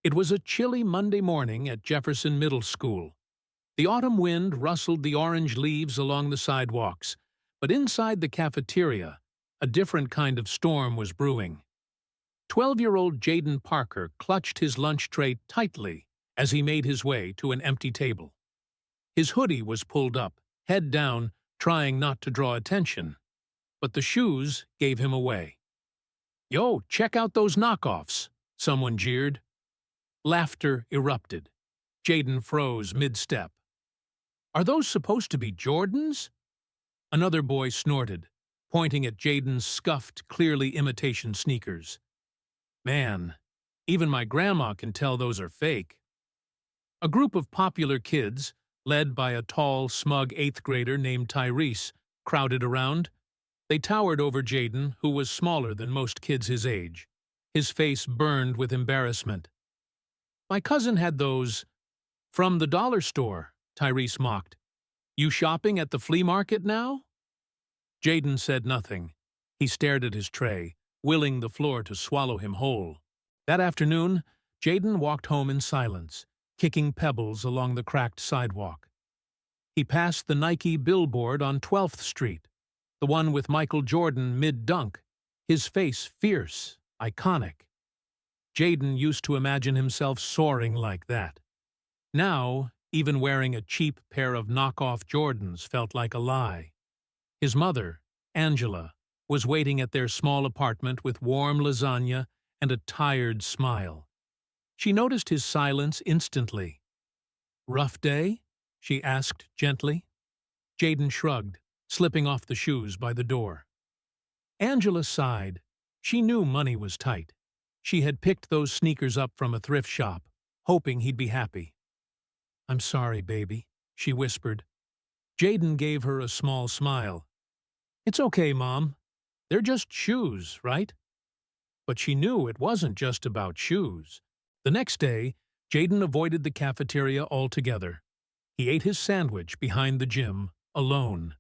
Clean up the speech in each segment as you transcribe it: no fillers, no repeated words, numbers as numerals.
It was a chilly Monday morning at Jefferson Middle School. The autumn wind rustled the orange leaves along the sidewalks, but inside the cafeteria, a different kind of storm was brewing. 12-year-old Jayden Parker clutched his lunch tray tightly as he made his way to an empty table. His hoodie was pulled up, head down, trying not to draw attention. But the shoes gave him away. "Yo, check out those knockoffs," someone jeered. Laughter erupted. Jayden froze mid-step. "Are those supposed to be Jordans?" Another boy snorted, pointing at Jayden's scuffed, clearly imitation sneakers. "Man, even my grandma can tell those are fake." A group of popular kids, led by a tall, smug 8th grader named Tyrese, crowded around. They towered over Jayden, who was smaller than most kids his age. His face burned with embarrassment. "My cousin had those from the dollar store," Tyrese mocked. "You shopping at the flea market now?" Jayden said nothing. He stared at his tray, willing the floor to swallow him whole. That afternoon, Jayden walked home in silence, kicking pebbles along the cracked sidewalk. He passed the Nike billboard on 12th Street, the one with Michael Jordan mid-dunk, his face fierce, iconic. Jayden used to imagine himself soaring like that. Now, even wearing a cheap pair of knockoff Jordans felt like a lie. His mother, Angela, was waiting at their small apartment with warm lasagna and a tired smile. She noticed his silence instantly. "Rough day?" she asked gently. Jayden shrugged, slipping off the shoes by the door. Angela sighed. She knew money was tight. She had picked those sneakers up from a thrift shop, hoping he'd be happy. "I'm sorry, baby," she whispered. Jayden gave her a small smile. "It's okay, Mom. They're just shoes, right?" But she knew it wasn't just about shoes. The next day, Jayden avoided the cafeteria altogether. He ate his sandwich behind the gym, alone.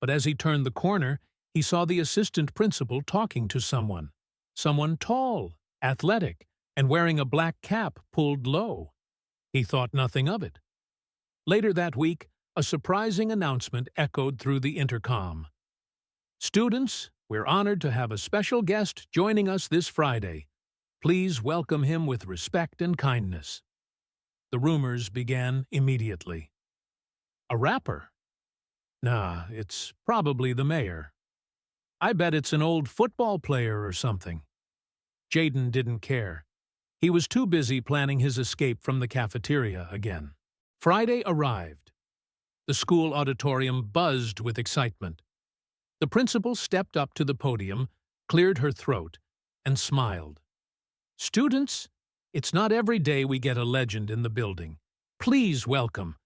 But as he turned the corner, he saw the assistant principal talking to someone. Someone tall, athletic, and wearing a black cap pulled low. He thought nothing of it. Later that week, a surprising announcement echoed through the intercom. "Students, we're honored to have a special guest joining us this Friday. Please welcome him with respect and kindness." The rumors began immediately. "A rapper? Nah, it's probably the mayor. I bet it's an old football player or something." Jayden didn't care. He was too busy planning his escape from the cafeteria again. Friday arrived. The school auditorium buzzed with excitement. The principal stepped up to the podium, cleared her throat, and smiled. "Students, it's not every day we get a legend in the building. Please welcome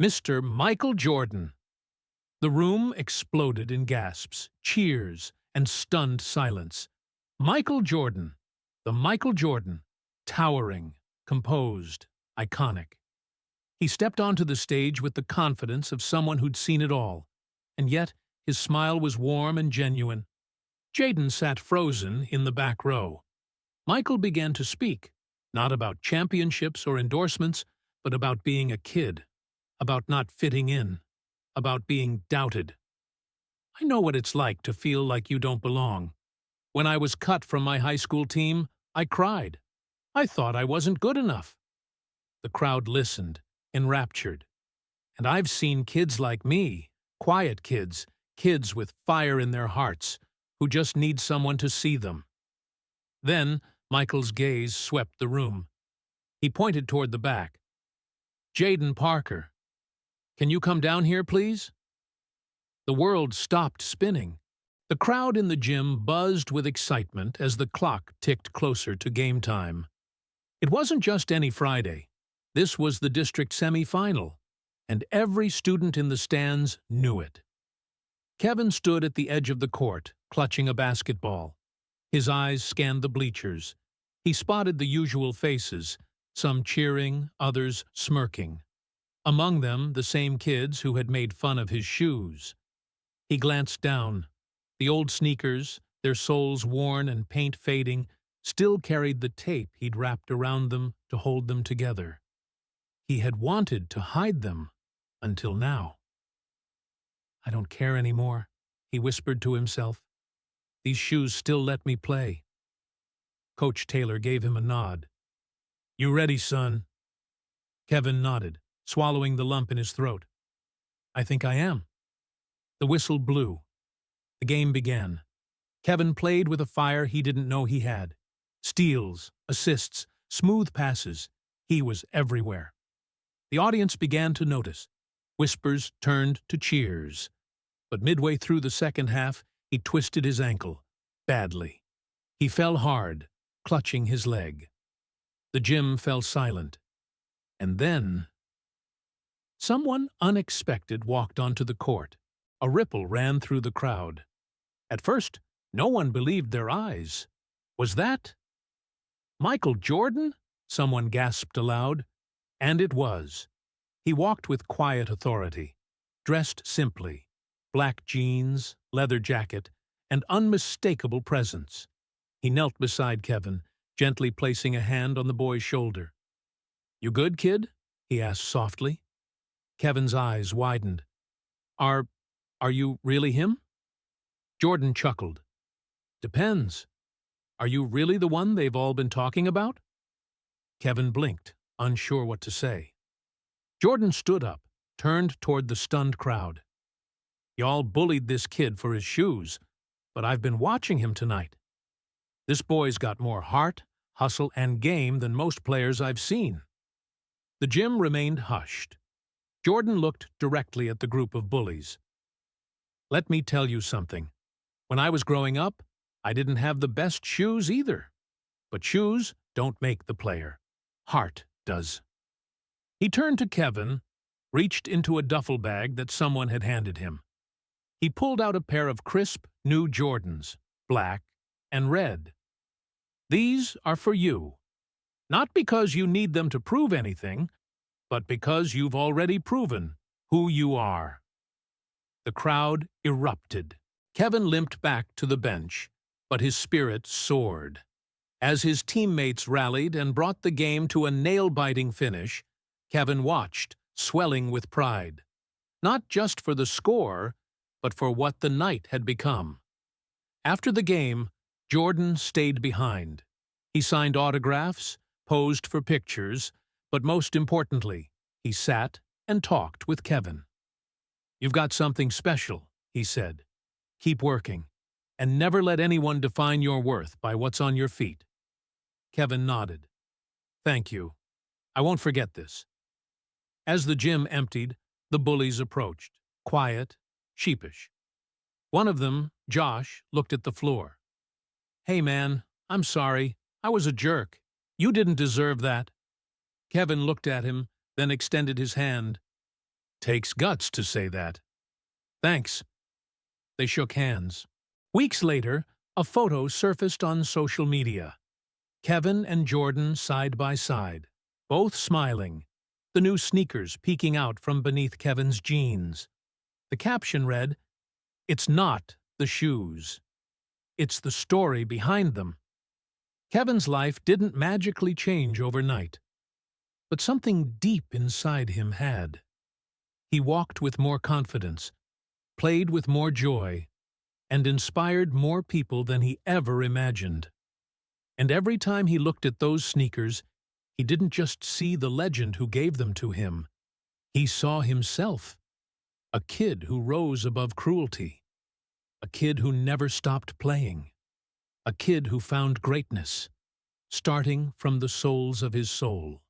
Mr. Michael Jordan." The room exploded in gasps, cheers, and stunned silence. Michael Jordan, the Michael Jordan, towering, composed, iconic. He stepped onto the stage with the confidence of someone who'd seen it all, and yet his smile was warm and genuine. Jayden sat frozen in the back row. Michael began to speak, not about championships or endorsements, but about being a kid, about not fitting in, about being doubted. "I know what it's like to feel like you don't belong. When I was cut from my high school team, I cried. I thought I wasn't good enough." The crowd listened, enraptured. "And I've seen kids like me, quiet kids, kids with fire in their hearts, who just need someone to see them." Then Michael's gaze swept the room. He pointed toward the back. "Jayden Parker, can you come down here, please?" The world stopped spinning. The crowd in the gym buzzed with excitement as the clock ticked closer to game time. It wasn't just any Friday. This was the district semi-final, and every student in the stands knew it. Kevin stood at the edge of the court, clutching a basketball. His eyes scanned the bleachers. He spotted the usual faces, some cheering, others smirking. Among them, the same kids who had made fun of his shoes. He glanced down. The old sneakers, their soles worn and paint fading, still carried the tape he'd wrapped around them to hold them together. He had wanted to hide them until now. "I don't care anymore," he whispered to himself. "These shoes still let me play." Coach Taylor gave him a nod. "You ready, son?" Kevin nodded, swallowing the lump in his throat. "I think I am." The whistle blew. The game began. Kevin played with a fire he didn't know he had. Steals, assists, smooth passes. He was everywhere. The audience began to notice. Whispers turned to cheers. But midway through the second half, he twisted his ankle. Badly. He fell hard, clutching his leg. The gym fell silent. And then someone unexpected walked onto the court. A ripple ran through the crowd. At first, no one believed their eyes. Was that Michael Jordan? Someone gasped aloud. And it was. He walked with quiet authority, dressed simply, black jeans, leather jacket, and unmistakable presence. He knelt beside Kevin, gently placing a hand on the boy's shoulder. "You good, kid?" he asked softly. Kevin's eyes widened. Are you really him?" Jordan chuckled. "Depends. Are you really the one they've all been talking about?" Kevin blinked, unsure what to say. Jordan stood up, turned toward the stunned crowd. "Y'all bullied this kid for his shoes, but I've been watching him tonight. This boy's got more heart, hustle, and game than most players I've seen." The gym remained hushed. Jordan looked directly at the group of bullies. "Let me tell you something. When I was growing up, I didn't have the best shoes either. But shoes don't make the player. Heart does." He turned to Kevin, reached into a duffel bag that someone had handed him. He pulled out a pair of crisp, new Jordans, black and red. "These are for you. Not because you need them to prove anything, but because you've already proven who you are." The crowd erupted. Kevin limped back to the bench, but his spirit soared. As his teammates rallied and brought the game to a nail-biting finish, Kevin watched, swelling with pride. Not just for the score, but for what the night had become. After the game, Jordan stayed behind. He signed autographs, posed for pictures, but most importantly, he sat and talked with Kevin. "You've got something special," he said. "Keep working, and never let anyone define your worth by what's on your feet." Kevin nodded. "Thank you. I won't forget this." As the gym emptied, the bullies approached, quiet, sheepish. One of them, Josh, looked at the floor. "Hey man, I'm sorry. I was a jerk. You didn't deserve that." Kevin looked at him, then extended his hand. "Takes guts to say that." "Thanks." They shook hands. Weeks later, a photo surfaced on social media. Kevin and Jordan side by side, both smiling, the new sneakers peeking out from beneath Kevin's jeans. The caption read, "It's not the shoes. It's the story behind them." Kevin's life didn't magically change overnight, but something deep inside him had. He walked with more confidence, played with more joy, and inspired more people than he ever imagined. And every time he looked at those sneakers, he didn't just see the legend who gave them to him. He saw himself, a kid who rose above cruelty, a kid who never stopped playing, a kid who found greatness, starting from the soles of his soul.